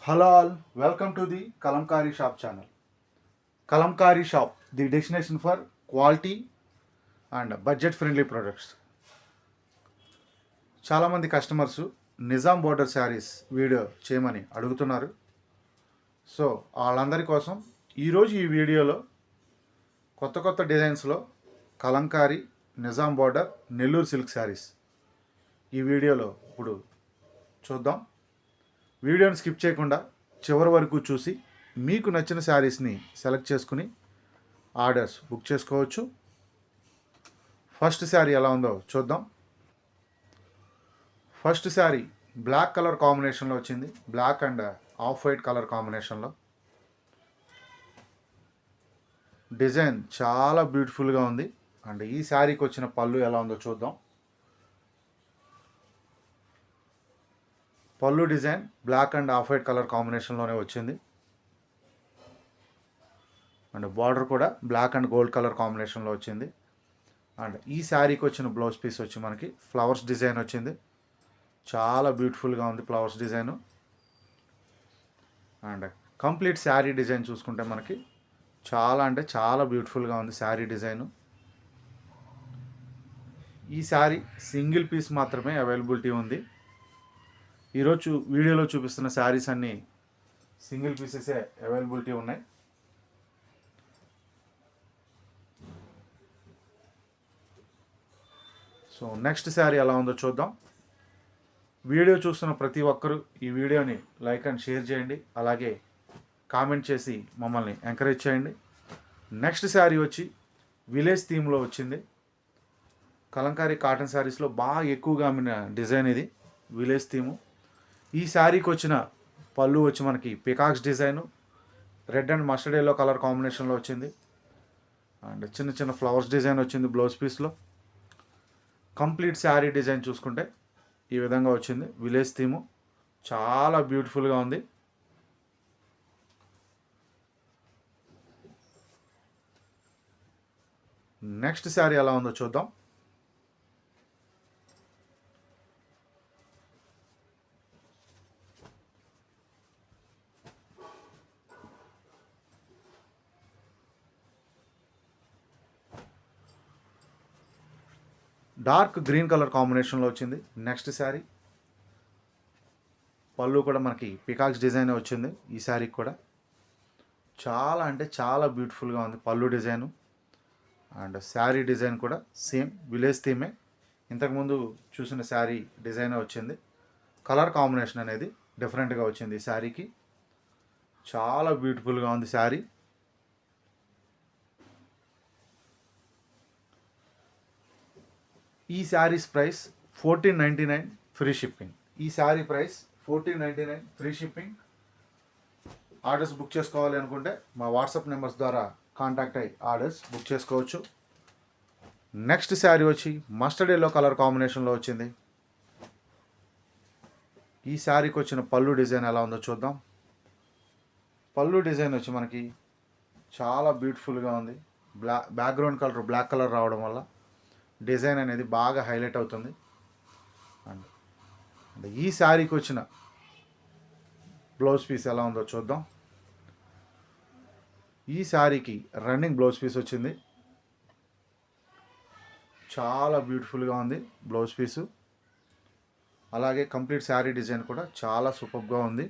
Hello all, welcome to the Kalamkari Shop channel. Kalamkari Shop, the destination for quality and budget friendly products. చాలామంది customers Nizam border saris video చేయమని అడుగుతున్నారు. So వాళ్ళందరి కోసం ఈరోజు ఈ వీడియోలో కొత్త కొత్త డిజైన్స్లో కలంకారీ నిజాం బోర్డర్ నెల్లూరు సిల్క్ శారీస్ ఈ వీడియోలో ఇప్పుడు చూద్దాం. వీడియోని స్కిప్ చేయకుండా చివరి వరకు చూసి మీకు నచ్చిన శారీస్ని సెలెక్ట్ చేసుకుని ఆర్డర్స్ బుక్ చేసుకోవచ్చు. ఫస్ట్ శారీ ఎలా ఉందో చూద్దాం. ఫస్ట్ శారీ బ్లాక్ కలర్ కాంబినేషన్లో వచ్చింది. Black and off white colour కాంబినేషన్లో డిజైన్ చాలా బ్యూటిఫుల్గా ఉంది. అండ్ ఈ శారీకి వచ్చిన పళ్ళు ఎలా ఉందో చూద్దాం. పళ్ళు design black and off white colour కాంబినేషన్లోనే వచ్చింది. అండ్ బార్డర్ కూడా బ్లాక్ అండ్ గోల్డ్ కలర్ కాంబినేషన్లో వచ్చింది. అండ్ ఈ శారీకి వచ్చిన బ్లౌజ్ పీస్ వచ్చి మనకి ఫ్లవర్స్ డిజైన్ వచ్చింది. చాలా బ్యూటిఫుల్గా ఉంది flowers design. And complete sari design చూసుకుంటే మనకి చాలా అంటే చాలా బ్యూటిఫుల్గా ఉంది శారీ డిజైను. ఈ శారీ సింగిల్ పీస్ మాత్రమే అవైలబిలిటీ ఉంది. ఈరోజు వీడియోలో చూపిస్తున్న శారీస్ అన్నీ సింగిల్ పీసెసే అవైలబిలిటీ ఉన్నాయి. సో నెక్స్ట్ శారీ ఎలా ఉందో చూద్దాం. వీడియో చూస్తున్న ప్రతి ఒక్కరూ ఈ వీడియోని లైక్ అండ్ షేర్ చేయండి, అలాగే కామెంట్ చేసి మమ్మల్ని ఎంకరేజ్ చేయండి. నెక్స్ట్ శారీ వచ్చి విలేజ్ థీమ్లో వచ్చింది. కలంకారీ కాటన్ శారీస్లో బాగా ఎక్కువగా అమ్మిన డిజైన్ ఇది, విలేజ్ థీము. ఈ శారీకి వచ్చిన పళ్ళు వచ్చి మనకి peacocks design, red and mustard yellow colour కాంబినేషన్లో వచ్చింది. అండ్ చిన్న చిన్న ఫ్లవర్స్ డిజైన్ వచ్చింది బ్లౌజ్ పీస్లో. కంప్లీట్ శారీ డిజైన్ చూసుకుంటే ఈ విధంగా వచ్చింది. విలేజ్ థీము చాలా బ్యూటిఫుల్గా ఉంది. నెక్స్ట్ శారీ ఎలా ఉందో చూద్దాం. డార్క్ గ్రీన్ కలర్ కాంబినేషన్లో వచ్చింది నెక్స్ట్ శారీ. పళ్ళు కూడా మనకి పికాక్స్ డిజైన్ వచ్చింది. ఈ శారీకి కూడా చాలా అంటే చాలా బ్యూటిఫుల్గా ఉంది పళ్ళు డిజైను. అండ్ శారీ డిజైన్ కూడా సేమ్ విలేజ్ థీమే, ఇంతకుముందు చూసిన శారీ డిజైనే వచ్చింది. కలర్ కాంబినేషన్ అనేది డిఫరెంట్గా వచ్చింది ఈ శారీకి. చాలా బ్యూటిఫుల్గా ఉంది శారీ. ఈ శారీస్ ప్రైస్ 1499 ఫ్రీ షిప్పింగ్. ఈ sari price 1499 free shipping. Orders book చేసుకోవాలి అనుకుంటే మా వాట్సాప్ నెంబర్స్ ద్వారా కాంటాక్ట్ అయ్యి ఆర్డర్స్ బుక్ చేసుకోవచ్చు. నెక్స్ట్ శారీ వచ్చి మస్టర్డ్ ఎల్లో కలర్ కాంబినేషన్లో వచ్చింది. ఈ శారీకి వచ్చిన పళ్ళు డిజైన్ ఎలా ఉందో చూద్దాం. పళ్ళు డిజైన్ వచ్చి మనకి చాలా బ్యూటిఫుల్గా ఉంది. బ్యాక్గ్రౌండ్ కలర్ బ్లాక్ కలర్ రావడం వల్ల డిజైన్ అనేది బాగా హైలైట్ అవుతుంది. అండ్ ఈ శారీకి వచ్చిన బ్లౌజ్ పీస్ ఎలా ఉందో చూద్దాం. ఈ శారీకి రన్నింగ్ బ్లౌజ్ పీస్ వచ్చింది. చాలా బ్యూటిఫుల్గా ఉంది బ్లౌజ్ పీసు. అలాగే కంప్లీట్ శారీ డిజైన్ కూడా చాలా సూపర్గా ఉంది.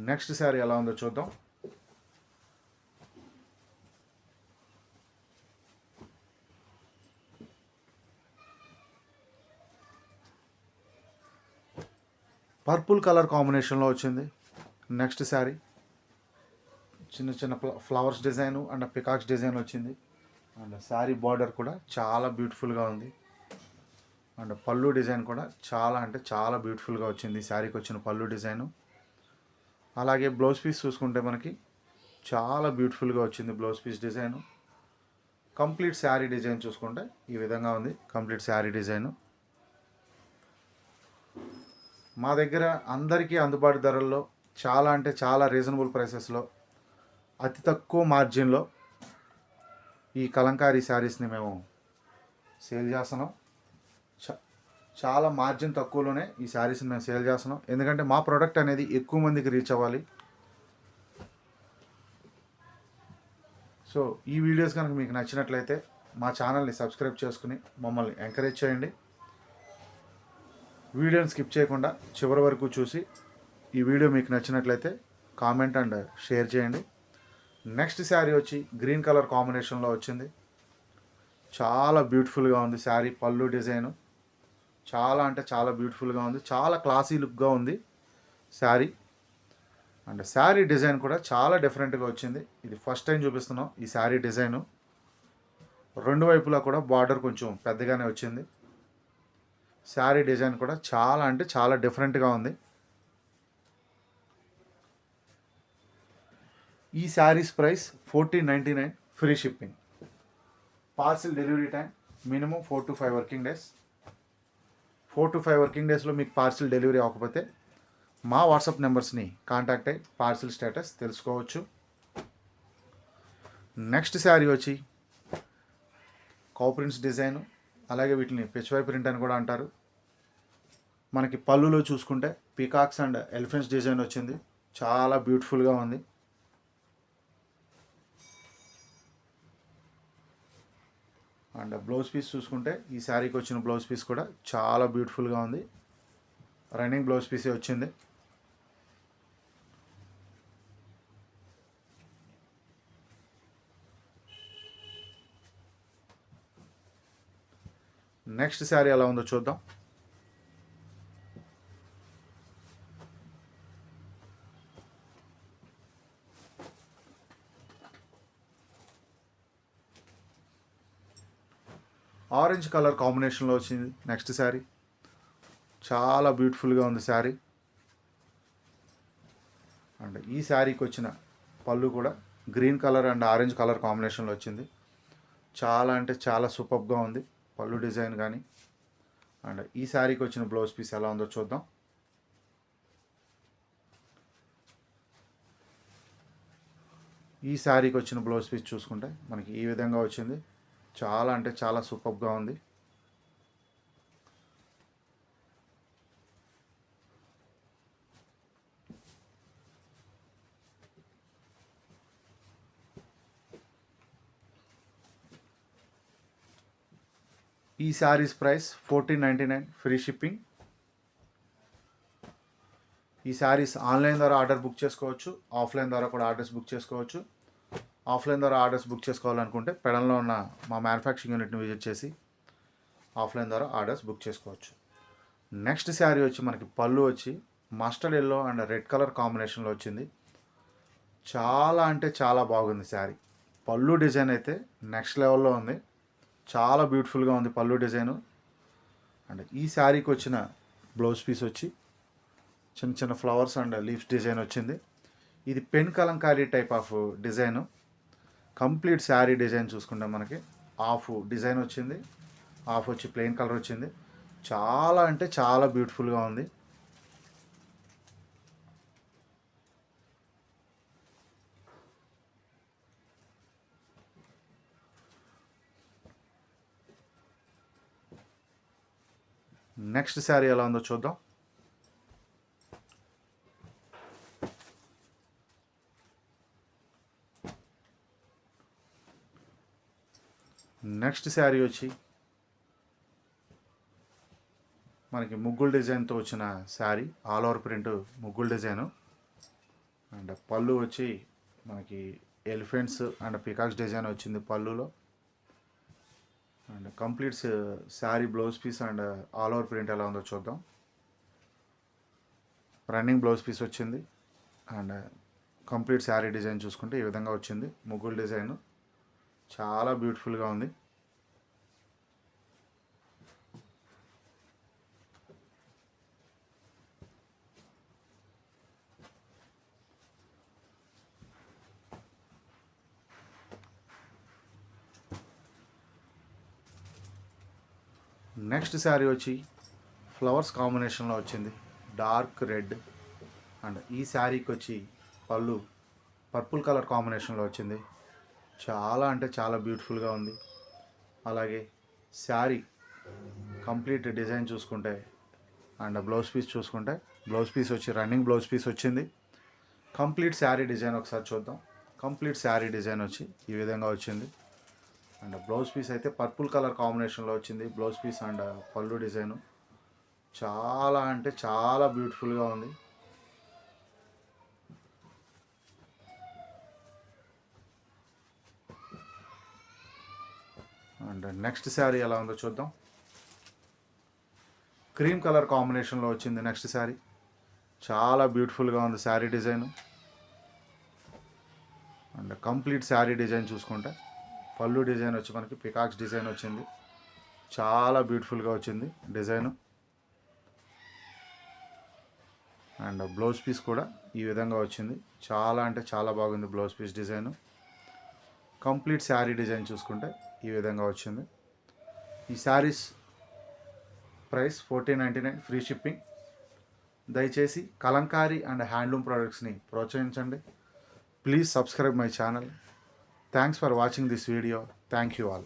నెక్స్ట్ శారీ ఎలా ఉందో చూద్దాం. పర్పుల్ కలర్ కాంబినేషన్లో వచ్చింది నెక్స్ట్ శారీ. చిన్న చిన్న flowers design and peacocks design వచ్చింది. అండ్ శారీ బార్డర్ కూడా చాలా బ్యూటిఫుల్గా ఉంది. అండ్ పళ్ళు డిజైన్ కూడా చాలా అంటే చాలా బ్యూటిఫుల్గా వచ్చింది ఈ శారీకి వచ్చిన పళ్ళు డిజైను. అలాగే బ్లౌజ్ పీస్ చూసుకుంటే మనకి చాలా బ్యూటిఫుల్గా వచ్చింది blouse piece design. Complete sari design చూసుకుంటే ఈ విధంగా ఉంది కంప్లీట్ శారీ డిజైను. మా దగ్గర అందరికీ అందుబాటు ధరల్లో చాలా అంటే చాలా రీజనబుల్ ప్రైసెస్లో అతి తక్కువ మార్జిన్లో ఈ కలంకారీ శారీస్ని మేము సేల్ చేస్తున్నాం. చాలా మార్జిన్ తక్కువలోనే ఈ శారీస్ని మేము సేల్ చేస్తున్నాం. ఎందుకంటే మా ప్రోడక్ట్ అనేది ఎక్కువ మందికి రీచ్ అవ్వాలి. సో ఈ వీడియోస్ కనుక మీకు నచ్చినట్లయితే మా ఛానల్ని సబ్స్క్రైబ్ చేసుకుని మమ్మల్ని ఎంకరేజ్ చేయండి. వీడియోని స్కిప్ చేయకుండా చివరి వరకు చూసి ఈ వీడియో మీకు నచ్చినట్లయితే కామెంట్ అండ్ షేర్ చేయండి. నెక్స్ట్ శారీ వచ్చి గ్రీన్ కలర్ కాంబినేషన్లో వచ్చింది. చాలా బ్యూటిఫుల్గా ఉంది శారీ. పళ్ళు డిజైను చాలా అంటే చాలా బ్యూటిఫుల్గా ఉంది. చాలా క్లాసీ లుక్గా ఉంది శారీ. అండ్ శారీ డిజైన్ కూడా చాలా డిఫరెంట్గా వచ్చింది. ఇది ఫస్ట్ టైం చూపిస్తున్నాం ఈ శారీ డిజైను. రెండు వైపులా కూడా బార్డర్ కొంచెం పెద్దగానే వచ్చింది. శారీ డిజైన్ కూడా చాలా అంటే చాలా డిఫరెంట్గా ఉంది. ఈ saris price 1499, free shipping. Parcel delivery time minimum 4 to 5 working days. 4 to 5 working డేస్లో మీకు పార్సిల్ డెలివరీ అవ్వకపోతే మా వాట్సాప్ నెంబర్స్ని కాంటాక్ట్ అయ్యి పార్సిల్ స్టేటస్ తెలుసుకోవచ్చు. నెక్స్ట్ శారీ వచ్చి కౌ ప్రింట్స్ డిజైను, అలాగే వీటిని పెచ్వై ప్రింట్ అని కూడా అంటారు. మనకి పళ్ళులో చూసుకుంటే పీకాక్స్ అండ్ ఎలిఫెంట్స్ డిజైన్ వచ్చింది. చాలా బ్యూటిఫుల్గా ఉంది. అండ్ బ్లౌజ్ పీస్ చూసుకుంటే ఈ శారీకి వచ్చిన బ్లౌజ్ పీస్ కూడా చాలా బ్యూటిఫుల్గా ఉంది. రన్నింగ్ బ్లౌజ్ పీసే వచ్చింది. నెక్స్ట్ శారీ ఎలా ఉందో చూద్దాం. ఆరెంజ్ కలర్ కాంబినేషన్లో వచ్చింది నెక్స్ట్ శారీ. చాలా బ్యూటిఫుల్గా ఉంది శారీ. అండ్ ఈ శారీకి వచ్చిన పళ్ళు కూడా green colour and orange colour కాంబినేషన్లో వచ్చింది. చాలా అంటే చాలా సూపర్గా ఉంది పళ్ళు డిజైన్ కానీ. అండ్ ఈ శారీకి వచ్చిన బ్లౌజ్ పీస్ ఎలా ఉందో చూద్దాం. ఈ శారీకి వచ్చిన బ్లౌజ్ పీస్ చూసుకుంటే మనకి ఈ విధంగా వచ్చింది. చాలా అంటే చాలా సూపర్గా ఉంది. ఈ శారీస్ ప్రైస్ 1499, ఫ్రీ షిప్పింగ్. ఈ శారీస్ ఆన్లైన్ ద్వారా ఆర్డర్ బుక్ చేసుకోవచ్చు, ఆఫ్లైన్ ద్వారా కూడా ఆర్డర్స్ బుక్ చేసుకోవచ్చు. ఆఫ్లైన్ ద్వారా ఆర్డర్స్ బుక్ చేసుకోవాలనుకుంటే పెడన్లో ఉన్న మా మ్యానుఫ్యాక్చరింగ్ యూనిట్ని విజిట్ చేసి ఆఫ్లైన్ ద్వారా ఆర్డర్స్ బుక్ చేసుకోవచ్చు. నెక్స్ట్ శారీ వచ్చి మనకి పళ్ళు వచ్చి mustard yellow and red colour కాంబినేషన్లో వచ్చింది. చాలా అంటే చాలా బాగుంది శారీ. పళ్ళు డిజైన్ అయితే నెక్స్ట్ లెవెల్లో ఉంది. చాలా బ్యూటిఫుల్గా ఉంది పళ్ళు డిజైను. అండ్ ఈ శారీకి వచ్చిన బ్లౌజ్ పీస్ వచ్చి చిన్న చిన్న ఫ్లవర్స్ అండ్ లీవ్స్ డిజైన్ వచ్చింది. ఇది pen Kalamkari type of design. Complete sari design చూసుకుంటే మనకి హాఫ్ డిజైన్ వచ్చింది, హాఫ్ వచ్చి ప్లెయిన్ కలర్ వచ్చింది. చాలా అంటే చాలా బ్యూటిఫుల్గా ఉంది. నెక్స్ట్ శారీ ఎలా ఉందో చూద్దాం. నెక్స్ట్ శారీ వచ్చి మనకి ముగ్గుల డిజైన్తో వచ్చిన శారీ. ఆల్ ఓవర్ ప్రింట్ ముగ్గుల డిజైను. అండ్ పళ్ళు వచ్చి మనకి ఎలిఫెంట్స్ అండ్ పికాక్స్ డిజైన్ వచ్చింది పళ్ళులో. And complete sari blouse piece and all over print ఎలా ఉందో చూద్దాం. రన్నింగ్ బ్లౌజ్ పీస్ వచ్చింది. అండ్ కంప్లీట్ శారీ డిజైన్ చూసుకుంటే ఈ విధంగా వచ్చింది. ముగ్గుల డిజైను చాలా బ్యూటిఫుల్గా ఉంది. నెక్స్ట్ శారీ వచ్చి ఫ్లవర్స్ కాంబినేషన్లో వచ్చింది. Dark red. అండ్ ఈ శారీకి వచ్చి పళ్ళు పర్పుల్ కలర్ కాంబినేషన్లో వచ్చింది. చాలా అంటే చాలా బ్యూటిఫుల్గా ఉంది. అలాగే శారీ కంప్లీట్ డిజైన్ చూసుకుంటే అండ్ బ్లౌజ్ పీస్ చూసుకుంటే బ్లౌజ్ పీస్ వచ్చి రన్నింగ్ బ్లౌజ్ పీస్ వచ్చింది. కంప్లీట్ శారీ డిజైన్ ఒకసారి చూద్దాం. కంప్లీట్ శారీ డిజైన్ వచ్చి ఈ విధంగా వచ్చింది. అండ్ బ్లౌజ్ పీస్ అయితే పర్పుల్ కలర్ కాంబినేషన్లో వచ్చింది. బ్లౌజ్ పీస్ అండ్ పళ్ళు డిజైను చాలా అంటే చాలా బ్యూటిఫుల్గా ఉంది. అండ్ నెక్స్ట్ శారీ ఎలా ఉందో చూద్దాం. క్రీమ్ కలర్ కాంబినేషన్లో వచ్చింది నెక్స్ట్ శారీ. చాలా బ్యూటిఫుల్గా ఉంది sari design. And complete sari design చూసుకుంటే పళ్ళు డిజైన్ వచ్చి మనకి పికాక్స్ డిజైన్ వచ్చింది. చాలా బ్యూటిఫుల్గా వచ్చింది డిజైను. అండ్ బ్లౌజ్ పీస్ కూడా ఈ విధంగా వచ్చింది. చాలా అంటే చాలా బాగుంది blouse piece design. Complete sari design చూసుకుంటే ఈ విధంగా వచ్చింది. ఈ శారీస్ ప్రైస్ 1499 ఫ్రీ షిప్పింగ్. దయచేసి కలంకారీ అండ్ హ్యాండ్లూమ్ ప్రోడక్ట్స్ని ప్రోత్సహించండి. Please subscribe my channel. Thanks for watching this video. Thank you all.